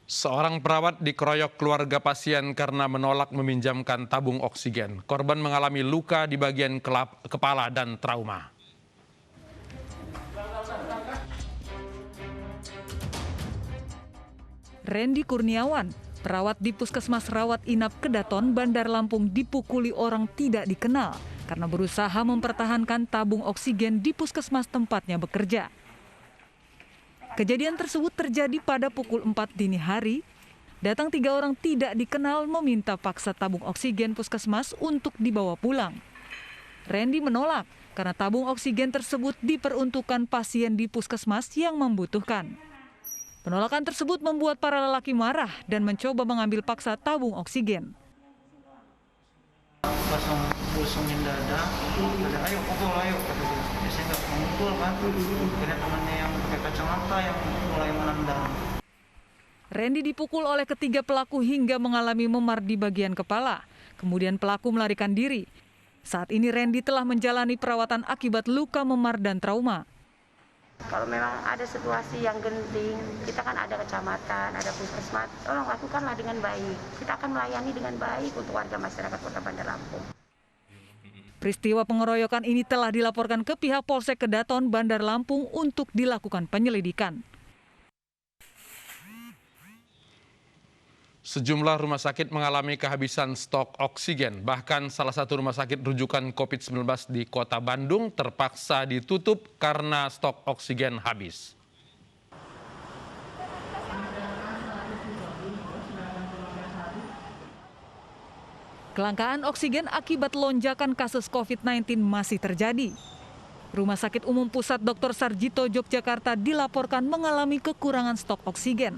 Seorang perawat dikeroyok keluarga pasien karena menolak meminjamkan tabung oksigen. Korban mengalami luka di bagian kepala dan trauma. Randy Kurniawan, perawat di Puskesmas Rawat Inap Kedaton, Bandar Lampung, dipukuli orang tidak dikenal karena berusaha mempertahankan tabung oksigen di puskesmas tempatnya bekerja. Kejadian tersebut terjadi pada pukul 4 dini hari. Datang 3 orang tidak dikenal meminta paksa tabung oksigen puskesmas untuk dibawa pulang. Randy menolak karena tabung oksigen tersebut diperuntukkan pasien di puskesmas yang membutuhkan. Penolakan tersebut membuat para lelaki marah dan mencoba mengambil paksa tabung oksigen. Pas busungin dada, ayo pukul, ayo, kata dia. Ya, saya nggak mau pukul kan, akhirnya temannya yang pakai kacamata yang mulai menendang. Randy dipukul oleh ketiga pelaku hingga mengalami memar di bagian kepala. Kemudian pelaku melarikan diri. Saat ini Randy telah menjalani perawatan akibat luka memar dan trauma. Kalau memang ada situasi yang genting, kita kan ada kecamatan, ada puskesmas, tolong lakukanlah dengan baik. Kita akan melayani dengan baik untuk warga masyarakat Kota Bandar Lampung. Peristiwa pengeroyokan ini telah dilaporkan ke pihak Polsek Kedaton, Bandar Lampung untuk dilakukan penyelidikan. Sejumlah rumah sakit mengalami kehabisan stok oksigen. Bahkan salah satu rumah sakit rujukan COVID-19 di Kota Bandung terpaksa ditutup karena stok oksigen habis. Kelangkaan oksigen akibat lonjakan kasus COVID-19 masih terjadi. Rumah Sakit Umum Pusat Dr. Sarjito Yogyakarta dilaporkan mengalami kekurangan stok oksigen.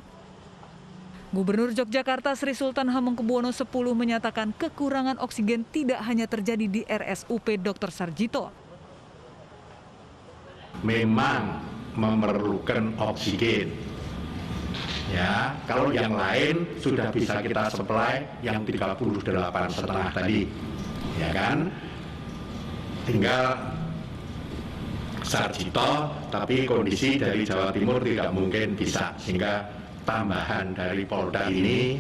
Gubernur Yogyakarta Sri Sultan Hamengkubuwono X menyatakan kekurangan oksigen tidak hanya terjadi di RSUP Dr. Sarjito. Memang memerlukan oksigen. Ya, kalau yang lain sudah bisa kita supply yang 38,5 tadi. Ya kan? Tinggal Sarjito, tapi kondisi dari Jawa Timur tidak mungkin bisa, sehingga tambahan dari Polda ini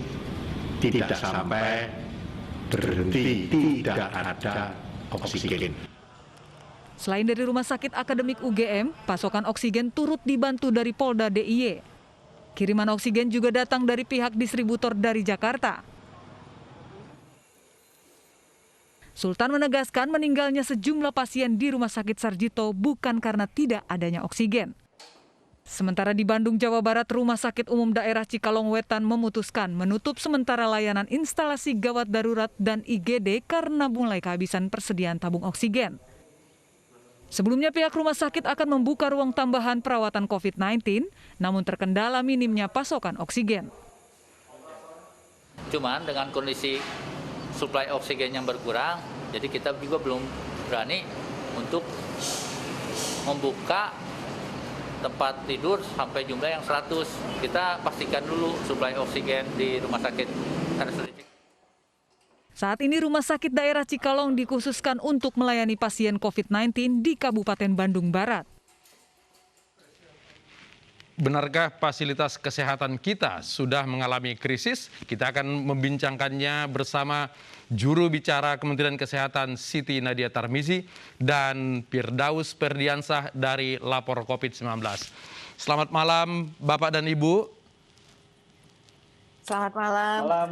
tidak sampai berhenti, tidak ada oksigen. Selain dari Rumah Sakit Akademik UGM, pasokan oksigen turut dibantu dari Polda DIY. Kiriman oksigen juga datang dari pihak distributor dari Jakarta. Sultan menegaskan meninggalnya sejumlah pasien di Rumah Sakit Sarjito bukan karena tidak adanya oksigen. Sementara di Bandung, Jawa Barat, Rumah Sakit Umum Daerah Cikalongwetan memutuskan menutup sementara layanan instalasi gawat darurat dan IGD karena mulai kehabisan persediaan tabung oksigen. Sebelumnya pihak rumah sakit akan membuka ruang tambahan perawatan COVID-19, namun terkendala minimnya pasokan oksigen. Cuman dengan kondisi suplai oksigen yang berkurang, jadi kita juga belum berani untuk membuka tempat tidur sampai jumlah yang 100. Kita pastikan dulu suplai oksigen di rumah sakit RSUD. Saat ini Rumah Sakit Daerah Cikalong dikhususkan untuk melayani pasien COVID-19 di Kabupaten Bandung Barat. Benarkah fasilitas kesehatan kita sudah mengalami krisis? Kita akan membincangkannya bersama juru bicara Kementerian Kesehatan Siti Nadia Tarmizi dan Firdaus Ferdiansah dari Lapor COVID-19. Selamat malam Bapak dan Ibu. Selamat malam.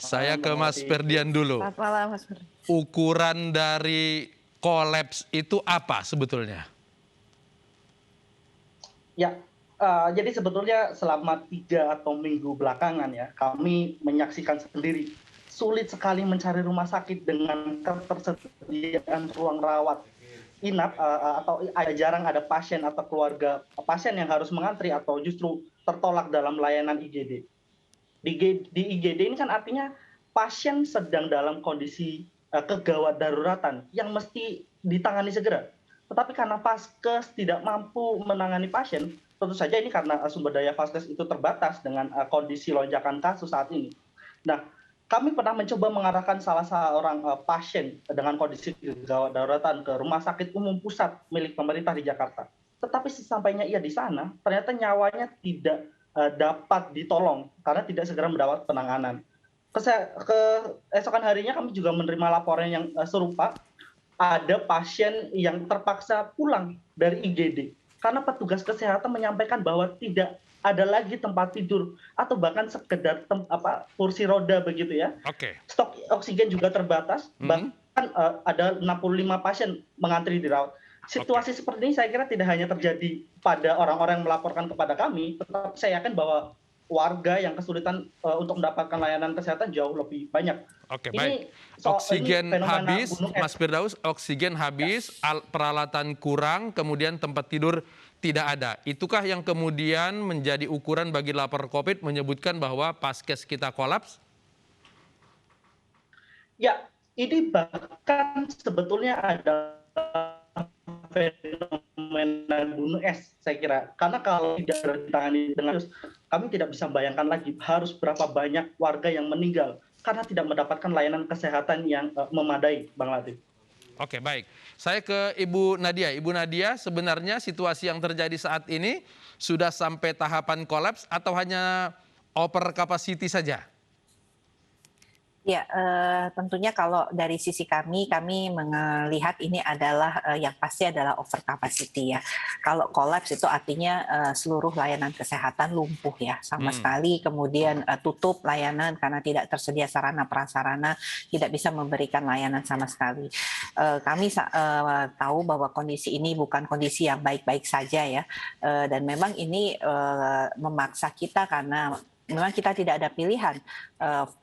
Saya ke Mas Ferdian dulu. Selamat malam, Mas Ferdian. Ukuran dari kolaps itu apa sebetulnya? Ya, jadi sebetulnya selama 3 atau minggu belakangan ya, kami menyaksikan sendiri sulit sekali mencari rumah sakit dengan ketersediaan ruang rawat inap atau jarang ada pasien atau keluarga pasien yang harus mengantri atau justru tertolak dalam layanan IGD. Di IGD ini kan artinya pasien sedang dalam kondisi kegawat daruratan yang mesti ditangani segera. Tetapi karena Vaskes tidak mampu menangani pasien, tentu saja ini karena sumber daya Vaskes itu terbatas dengan kondisi lonjakan kasus saat ini. Nah, kami pernah mencoba mengarahkan salah seorang pasien dengan kondisi gawat daruratan ke Rumah Sakit Umum Pusat milik pemerintah di Jakarta. Tetapi sesampainya ia di sana, ternyata nyawanya tidak dapat ditolong karena tidak segera mendapat penanganan. Keesokan harinya kami juga menerima laporan yang serupa, ada pasien yang terpaksa pulang dari IGD karena petugas kesehatan menyampaikan bahwa tidak ada lagi tempat tidur atau bahkan sekedar kursi roda begitu ya. Oke. Stok oksigen juga terbatas, bahkan ada 65 pasien mengantri dirawat. Situasi seperti ini saya kira tidak hanya terjadi pada orang-orang yang melaporkan kepada kami, tetapi saya yakin bahwa warga yang kesulitan untuk mendapatkan layanan kesehatan jauh lebih banyak. Oke, baik. Oksigen habis, Mas Firdaus, oksigen habis, peralatan kurang, kemudian tempat tidur tidak ada. Itukah yang kemudian menjadi ukuran bagi lapor COVID menyebutkan bahwa Paskes kita kolaps? Ya, ini bahkan sebetulnya ada fenomena gunung es, saya kira. Karena kalau tidak ditangani dengan serius, kami tidak bisa membayangkan lagi harus berapa banyak warga yang meninggal karena tidak mendapatkan layanan kesehatan yang memadai, Bang Latif. Oke, baik. Saya ke Ibu Nadia. Ibu Nadia, sebenarnya situasi yang terjadi saat ini sudah sampai tahapan kolaps atau hanya over capacity saja? Ya, tentunya kalau dari sisi kami melihat ini adalah yang pasti adalah over capacity ya. Kalau kolaps itu artinya seluruh layanan kesehatan lumpuh ya, sama sekali. Kemudian tutup layanan karena tidak tersedia sarana prasarana, tidak bisa memberikan layanan sama sekali. Kami tahu bahwa kondisi ini bukan kondisi yang baik-baik saja ya, dan memang ini memaksa kita karena memang kita tidak ada pilihan.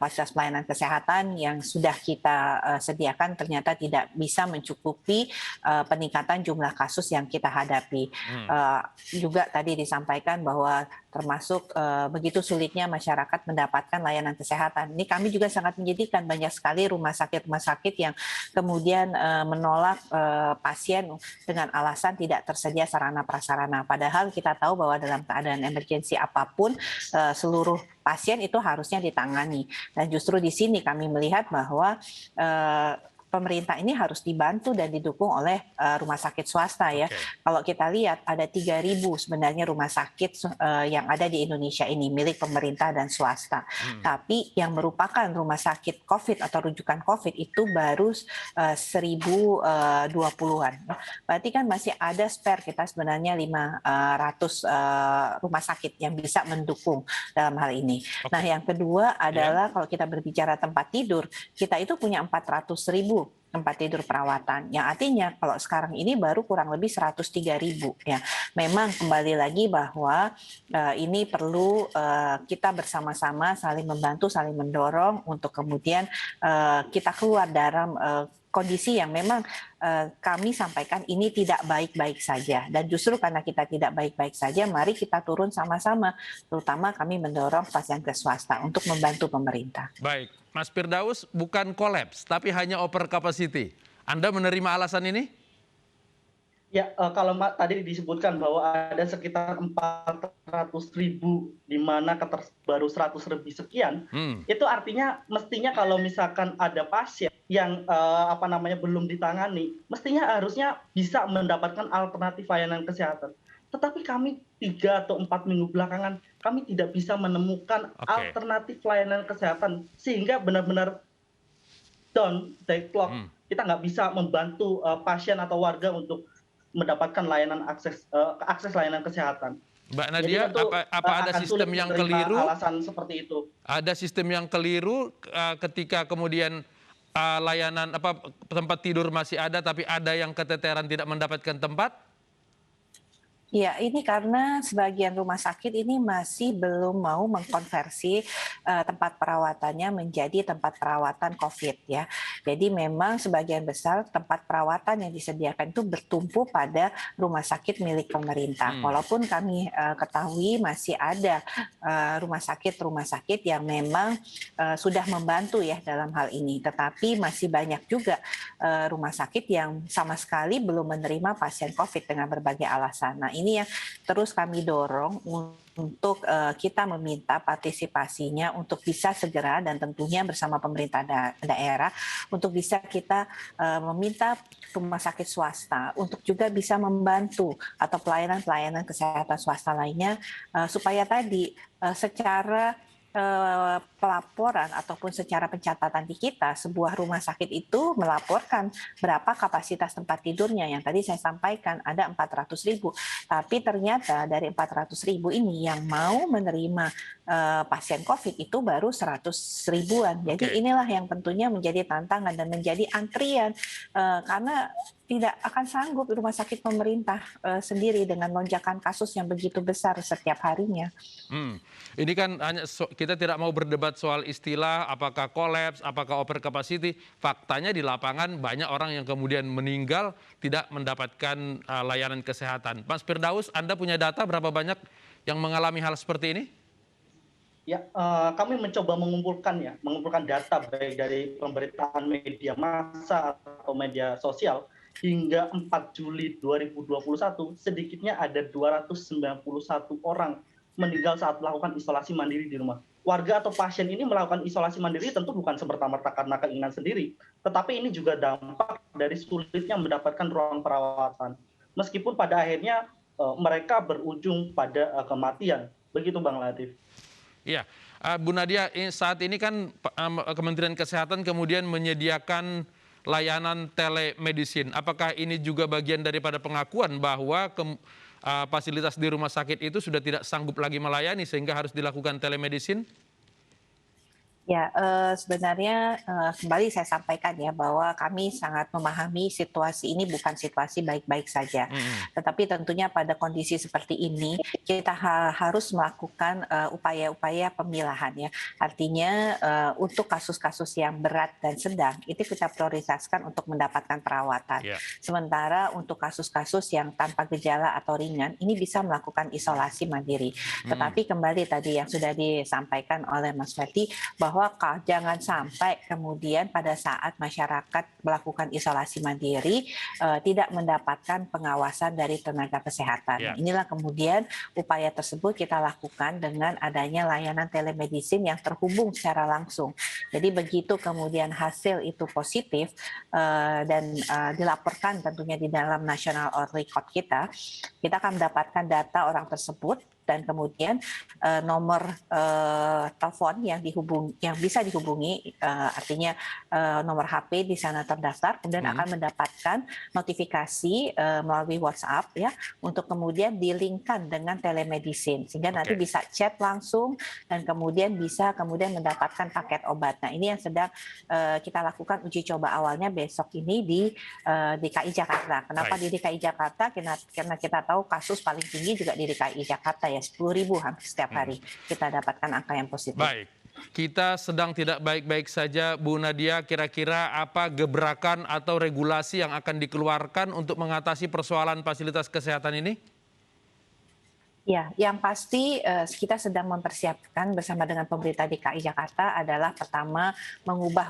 Fasilitas pelayanan kesehatan yang sudah kita sediakan ternyata tidak bisa mencukupi peningkatan jumlah kasus yang kita hadapi. Juga tadi disampaikan bahwa termasuk begitu sulitnya masyarakat mendapatkan layanan kesehatan. Ini kami juga sangat menyedihkan, banyak sekali rumah sakit yang kemudian menolak pasien dengan alasan tidak tersedia sarana prasarana. Padahal kita tahu bahwa dalam keadaan emergensi apapun seluruh pasien itu harusnya ditangani. Dan justru di sini kami melihat bahwa pemerintah ini harus dibantu dan didukung oleh rumah sakit swasta ya. Kalau kita lihat ada 3.000 sebenarnya rumah sakit yang ada di Indonesia ini milik pemerintah dan swasta. Tapi yang merupakan rumah sakit COVID atau rujukan COVID itu baru 1.020-an. Berarti kan masih ada spare kita sebenarnya 500 rumah sakit yang bisa mendukung dalam hal ini. Nah, yang kedua adalah kalau kita berbicara tempat tidur, kita itu punya 400.000 tempat tidur perawatan, yang artinya kalau sekarang ini baru kurang lebih 103.000 ya. Memang kembali lagi bahwa ini perlu kita bersama-sama saling membantu, saling mendorong untuk kemudian kita keluar dalam kondisi yang memang kami sampaikan ini tidak baik-baik saja. Dan justru karena kita tidak baik-baik saja, mari kita turun sama-sama, terutama kami mendorong pasien ke swasta untuk membantu pemerintah. Baik, Mas Firdaus, bukan kolaps, tapi hanya over capacity. Anda menerima alasan ini? Ya, kalau tadi disebutkan bahwa ada sekitar 400.000 di mana baru 100 lebih sekian, itu artinya mestinya kalau misalkan ada pasien yang belum ditangani, mestinya harusnya bisa mendapatkan alternatif layanan kesehatan. Tetapi kami 3 atau 4 minggu belakangan, kami tidak bisa menemukan alternatif layanan kesehatan sehingga benar-benar down deadlock. Kita nggak bisa membantu pasien atau warga untuk mendapatkan layanan akses layanan kesehatan. Mbak Nadia, apa ada sistem yang keliru? Alasan seperti itu. Ada sistem yang keliru ketika kemudian layanan tempat tidur masih ada, tapi ada yang keteteran tidak mendapatkan tempat? Ya, ini karena sebagian rumah sakit ini masih belum mau mengkonversi tempat perawatannya menjadi tempat perawatan COVID ya. Jadi memang sebagian besar tempat perawatan yang disediakan itu bertumpu pada rumah sakit milik pemerintah. Walaupun kami ketahui masih ada rumah sakit yang memang sudah membantu ya dalam hal ini. Tetapi masih banyak juga rumah sakit yang sama sekali belum menerima pasien COVID dengan berbagai alasan. Nah, ini yang terus kami dorong untuk kita meminta partisipasinya untuk bisa segera dan tentunya bersama pemerintah daerah untuk bisa kita meminta rumah sakit swasta untuk juga bisa membantu atau pelayanan-pelayanan kesehatan swasta lainnya supaya tadi secara pelaporan ataupun secara pencatatan di kita, sebuah rumah sakit itu melaporkan berapa kapasitas tempat tidurnya. Yang tadi saya sampaikan ada 400.000, tapi ternyata dari 400.000 ini yang mau menerima pasien COVID itu baru 100.000-an. Jadi inilah yang tentunya menjadi tantangan dan menjadi antrian karena tidak akan sanggup rumah sakit pemerintah sendiri dengan lonjakan kasus yang begitu besar setiap harinya. Ini kan hanya kita tidak mau berdebat soal istilah apakah kolaps, apakah over capacity. Faktanya di lapangan banyak orang yang kemudian meninggal tidak mendapatkan layanan kesehatan. Mas Firdaus, Anda punya data berapa banyak yang mengalami hal seperti ini? Ya, kami mencoba mengumpulkan data baik dari pemberitaan media massa atau media sosial. Hingga 4 Juli 2021, sedikitnya ada 291 orang meninggal saat melakukan isolasi mandiri di rumah. Warga atau pasien ini melakukan isolasi mandiri tentu bukan semerta-merta karena keinginan sendiri, tetapi ini juga dampak dari sulitnya mendapatkan ruang perawatan. Meskipun pada akhirnya mereka berujung pada kematian. Begitu Bang Latif. Iya, Bu Nadia, saat ini kan Kementerian Kesehatan kemudian menyediakan layanan telemedicine. Apakah ini juga bagian daripada pengakuan bahwa fasilitas di rumah sakit itu sudah tidak sanggup lagi melayani sehingga harus dilakukan telemedicine? Ya, sebenarnya kembali saya sampaikan ya bahwa kami sangat memahami situasi ini bukan situasi baik-baik saja. Tetapi tentunya pada kondisi seperti ini kita harus melakukan upaya-upaya pemilahan ya. Artinya untuk kasus-kasus yang berat dan sedang itu kita prioritaskan untuk mendapatkan perawatan. Sementara untuk kasus-kasus yang tanpa gejala atau ringan ini bisa melakukan isolasi mandiri. Tetapi kembali tadi yang sudah disampaikan oleh Mas Ferdi bahwa jangan sampai kemudian pada saat masyarakat melakukan isolasi mandiri tidak mendapatkan pengawasan dari tenaga kesehatan. Inilah kemudian upaya tersebut kita lakukan dengan adanya layanan telemedicine yang terhubung secara langsung. Jadi begitu kemudian hasil itu positif dan dilaporkan tentunya di dalam National Health Record kita akan mendapatkan data orang tersebut dan kemudian nomor telepon yang bisa dihubungi, artinya nomor HP di sana terdaftar, kemudian akan mendapatkan notifikasi melalui WhatsApp ya untuk kemudian dilingkan dengan telemedicine sehingga nanti bisa chat langsung dan kemudian bisa mendapatkan paket obat. Nah ini yang sedang kita lakukan uji coba awalnya besok ini di DKI Jakarta. Kenapa di DKI Jakarta? Karena kita tahu kasus paling tinggi juga di DKI Jakarta ya 10.000 hampir setiap hari kita dapatkan angka yang positif. Baik, kita sedang tidak baik-baik saja Bu Nadia. Kira-kira apa gebrakan atau regulasi yang akan dikeluarkan untuk mengatasi persoalan fasilitas kesehatan ini? Ya, yang pasti kita sedang mempersiapkan bersama dengan pemerintah DKI Jakarta adalah pertama mengubah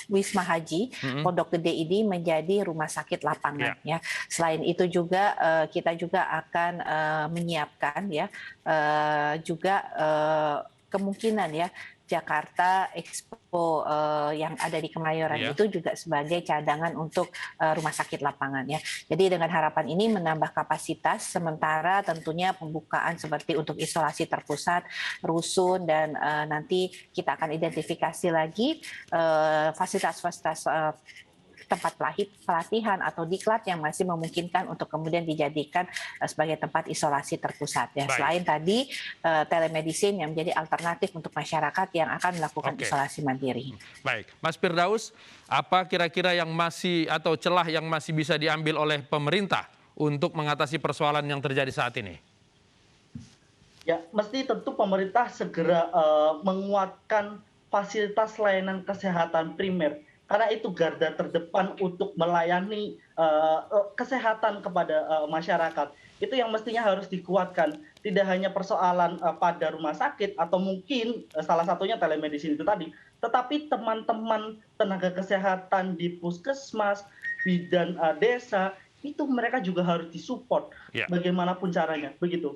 Wisma Haji Pondok Gede ini menjadi rumah sakit lapangan. Ya. Selain itu juga kita juga akan menyiapkan ya juga kemungkinan ya Jakarta Expo yang ada di Kemayoran itu juga sebagai cadangan untuk rumah sakit lapangan ya. Jadi dengan harapan ini menambah kapasitas sementara tentunya pembukaan seperti untuk isolasi terpusat, rusun dan nanti kita akan identifikasi lagi fasilitas-fasilitas tempat pelatihan atau diklat yang masih memungkinkan untuk kemudian dijadikan sebagai tempat isolasi terpusat. Ya. Selain tadi telemedicine yang menjadi alternatif untuk masyarakat yang akan melakukan isolasi mandiri. Baik, Mas Firdaus, apa kira-kira yang masih atau celah yang masih bisa diambil oleh pemerintah untuk mengatasi persoalan yang terjadi saat ini? Ya, mesti tentu pemerintah segera menguatkan fasilitas layanan kesehatan primer. Karena itu garda terdepan untuk melayani kesehatan kepada masyarakat. Itu yang mestinya harus dikuatkan. Tidak hanya persoalan pada rumah sakit atau mungkin salah satunya telemedicine itu tadi. Tetapi teman-teman tenaga kesehatan di puskesmas, bidan desa, itu mereka juga harus disupport Ya. bagaimanapun caranya, begitu.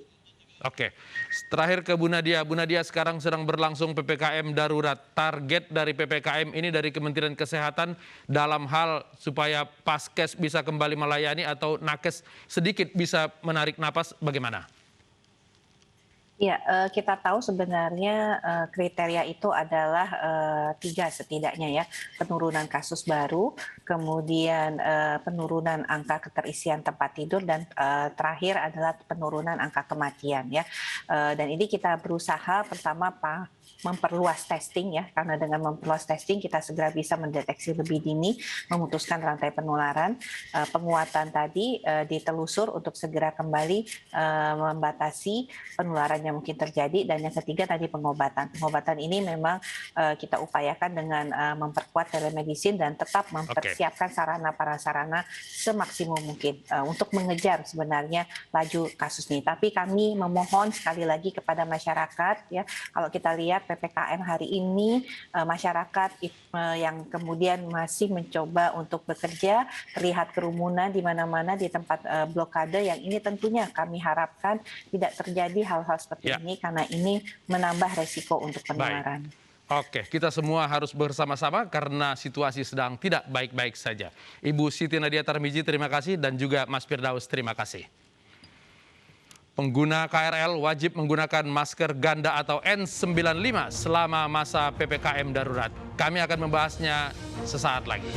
Oke, terakhir ke Bu Nadia. Bu Nadia, sekarang sedang berlangsung PPKM darurat. Target dari PPKM ini dari Kementerian Kesehatan dalam hal supaya Paskes bisa kembali melayani atau Nakes sedikit bisa menarik napas, bagaimana? Ya, kita tahu sebenarnya kriteria itu adalah 3 setidaknya ya, penurunan kasus baru, kemudian penurunan angka keterisian tempat tidur, dan terakhir adalah penurunan angka kematian ya. Dan ini kita berusaha pertama memperluas testing ya, karena dengan memperluas testing kita segera bisa mendeteksi lebih dini, memutuskan rantai penularan. Penguatan tadi ditelusur untuk segera kembali membatasi penularan yang mungkin terjadi, dan yang ketiga tadi pengobatan. Pengobatan ini memang kita upayakan dengan memperkuat telemedicine dan tetap mempersiapkan sarana prasarana semaksimum mungkin untuk mengejar sebenarnya laju kasus ini. Tapi kami memohon sekali lagi kepada masyarakat ya, kalau kita lihat PPKM hari ini masyarakat yang kemudian masih mencoba untuk bekerja, terlihat kerumunan di mana-mana di tempat blokade, yang ini tentunya kami harapkan tidak terjadi hal-hal seperti ini karena ini menambah resiko untuk penularan. Oke, kita semua harus bersama-sama karena situasi sedang tidak baik-baik saja. Ibu Siti Nadia Tarmizi, terima kasih, dan juga Mas Firdaus, terima kasih. Pengguna KRL wajib menggunakan masker ganda atau N95 selama masa PPKM darurat. Kami akan membahasnya sesaat lagi.